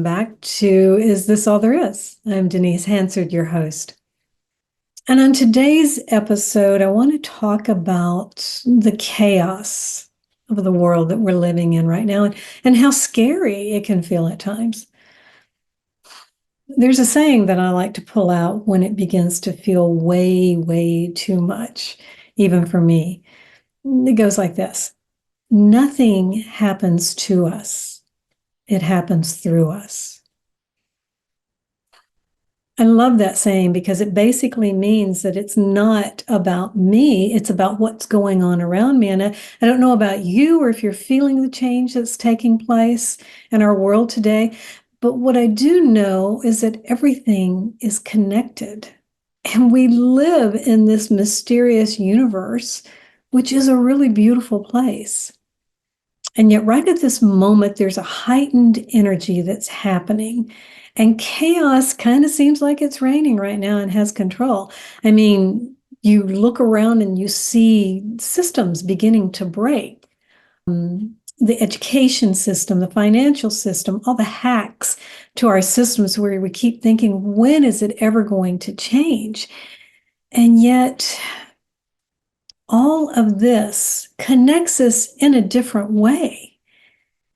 welcome back to Is This All There Is? I'm Denise Hansard, your host. And on today's episode, I want to talk about the chaos of the world that we're living in right now and how scary it can feel at times. There's a saying that I like to pull out when it begins to feel way, way too much, even for me. It goes like this: nothing happens to us, it happens through us. I love that saying because it basically means that it's not about me, it's about what's going on around me. And I don't know about you or if you're feeling the change that's taking place in our world today, but what I do know is that everything is connected. And we live in this mysterious universe, which is a really beautiful place. And yet, right at this moment, there's a heightened energy that's happening. And chaos kind of seems like it's reigning right now and has control. I mean, you look around and you see systems beginning to break. The education system, the financial system, all the hacks to our systems where we keep thinking, when is it ever going to change? And yet, all of this connects us in a different way.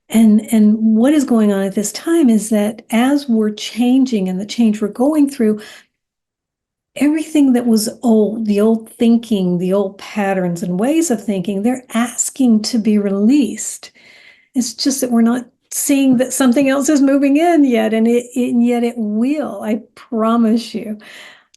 And what is going on at this time is that as we're changing and the change we're going through, everything that was old, the old thinking, the old patterns and ways of thinking, they're asking to be released. It's just that we're not seeing that something else is moving in yet, and yet it will, I promise you.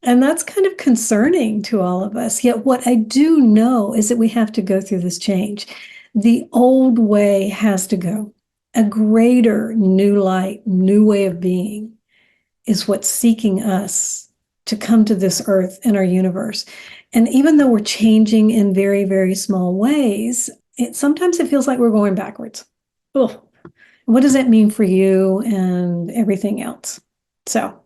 And that's kind of concerning to all of us. Yet what I do know is that we have to go through this change. The old way has to go. A greater new light, new way of being is what's seeking us to come to this earth and our universe. And even though we're changing in very, very small ways, sometimes it feels like we're going backwards. Ugh. What does that mean for you and everything else? So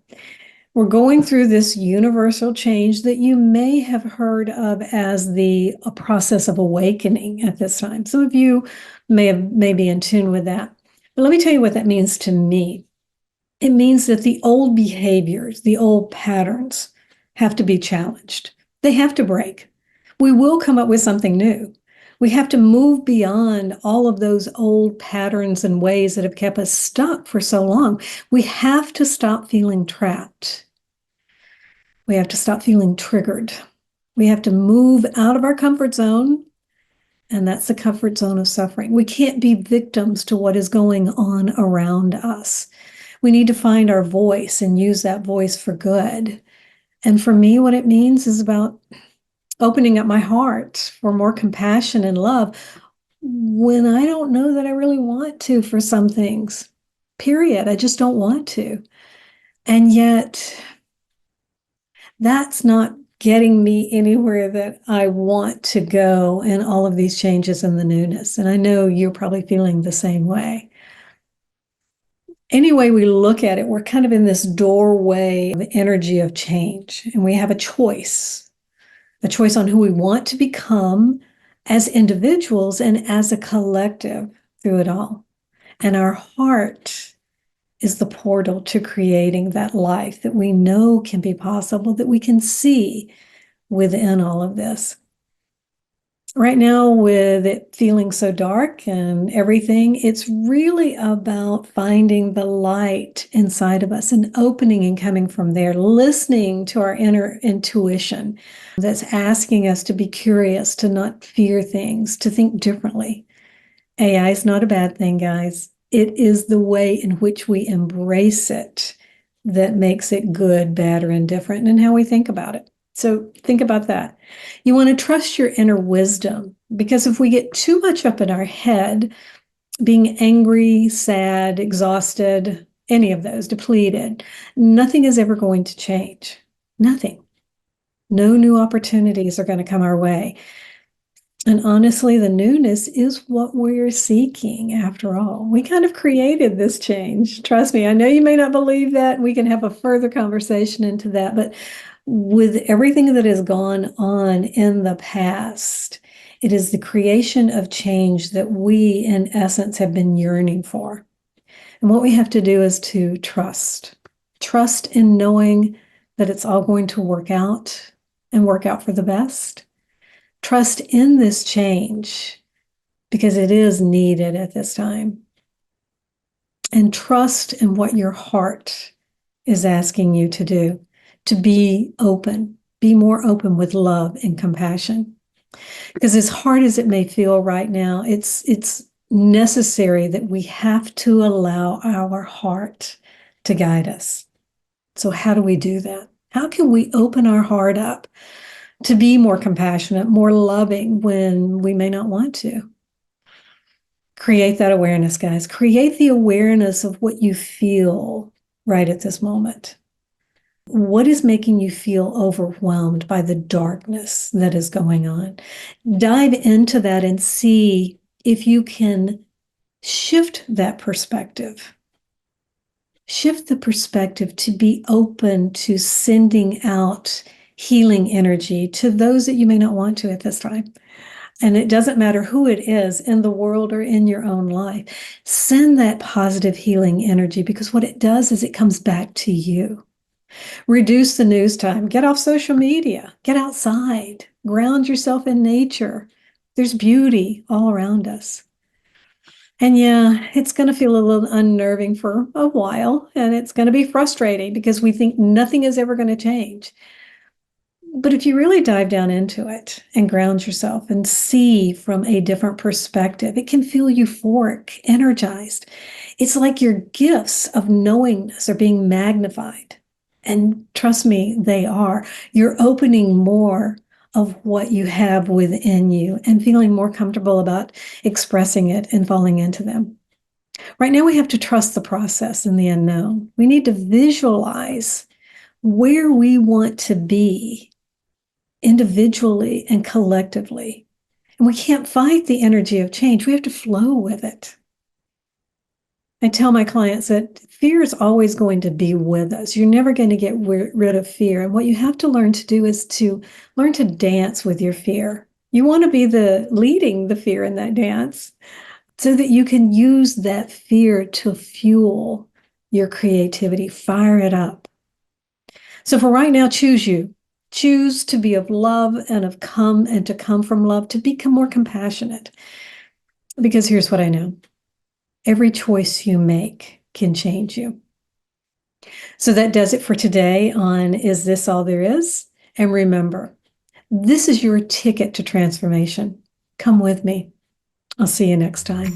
we're going through this universal change that you may have heard of as a process of awakening at this time. Some of you may be in tune with that. But let me tell you what that means to me. It means that the old behaviors, the old patterns have to be challenged. They have to break. We will come up with something new. We have to move beyond all of those old patterns and ways that have kept us stuck for so long. We have to stop feeling trapped. We have to stop feeling triggered. We have to move out of our comfort zone, and that's the comfort zone of suffering. We can't be victims to what is going on around us. We need to find our voice and use that voice for good. And for me, what it means is about opening up my heart for more compassion and love when I don't know that I really want to for some things. Period. I just don't want to. And yet, that's not getting me anywhere that I want to go in all of these changes and the newness. And I know you're probably feeling the same way. Any way we look at it, we're kind of in this doorway of energy of change, and we have a choice on who we want to become as individuals and as a collective through it all. And our heart is the portal to creating that life that we know can be possible, that we can see within all of this. Right now, with it feeling so dark and everything, it's really about finding the light inside of us and opening and coming from there, listening to our inner intuition that's asking us to be curious, to not fear things, to think differently. AI is not a bad thing, guys. It is the way in which we embrace it that makes it good, bad, or indifferent, and how we think about it. So think about that. You want to trust your inner wisdom, because if we get too much up in our head, being angry, sad, exhausted, any of those, depleted, nothing is ever going to change. Nothing. No new opportunities are going to come our way. And honestly, the newness is what we're seeking after all. We kind of created this change. Trust me, I know you may not believe that. We can have a further conversation into that. But with everything that has gone on in the past, it is the creation of change that we, in essence, have been yearning for. And what we have to do is to trust. Trust in knowing that it's all going to work out and work out for the best. Trust in this change because it is needed at this time. And trust in what your heart is asking you to do, to be open, be more open with love and compassion. Because as hard as it may feel right now, it's necessary that we have to allow our heart to guide us. So how do we do that? How can we open our heart up to be more compassionate, more loving when we may not want to? Create that awareness, guys. Create the awareness of what you feel right at this moment. What is making you feel overwhelmed by the darkness that is going on? Dive into that and see if you can shift that perspective. Shift the perspective to be open to sending out healing energy to those that you may not want to at this time. And it doesn't matter who it is in the world or in your own life. Send that positive healing energy, because what it does is it comes back to you. Reduce the news time. Get off social media. Get outside. Ground yourself in nature. There's beauty all around us. And yeah, it's going to feel a little unnerving for a while, and it's going to be frustrating because we think nothing is ever going to change. But if you really dive down into it and ground yourself and see from a different perspective, it can feel euphoric, energized. It's like your gifts of knowingness are being magnified. And trust me, they are. You're opening more of what you have within you and feeling more comfortable about expressing it and falling into them. Right now, we have to trust the process and the unknown. We need to visualize where we want to be individually and collectively. And we can't fight the energy of change. We have to flow with it. I tell my clients that fear is always going to be with us. You're never going to get rid of fear. And what you have to learn to do is to learn to dance with your fear. You want to be leading the fear in that dance so that you can use that fear to fuel your creativity, fire it up. So for right now, choose you. Choose to be of love and to come from love, to become more compassionate. Because here's what I know. Every choice you make can change you. So that does it for today on Is This All There Is? And remember, this is your ticket to transformation. Come with me. I'll see you next time.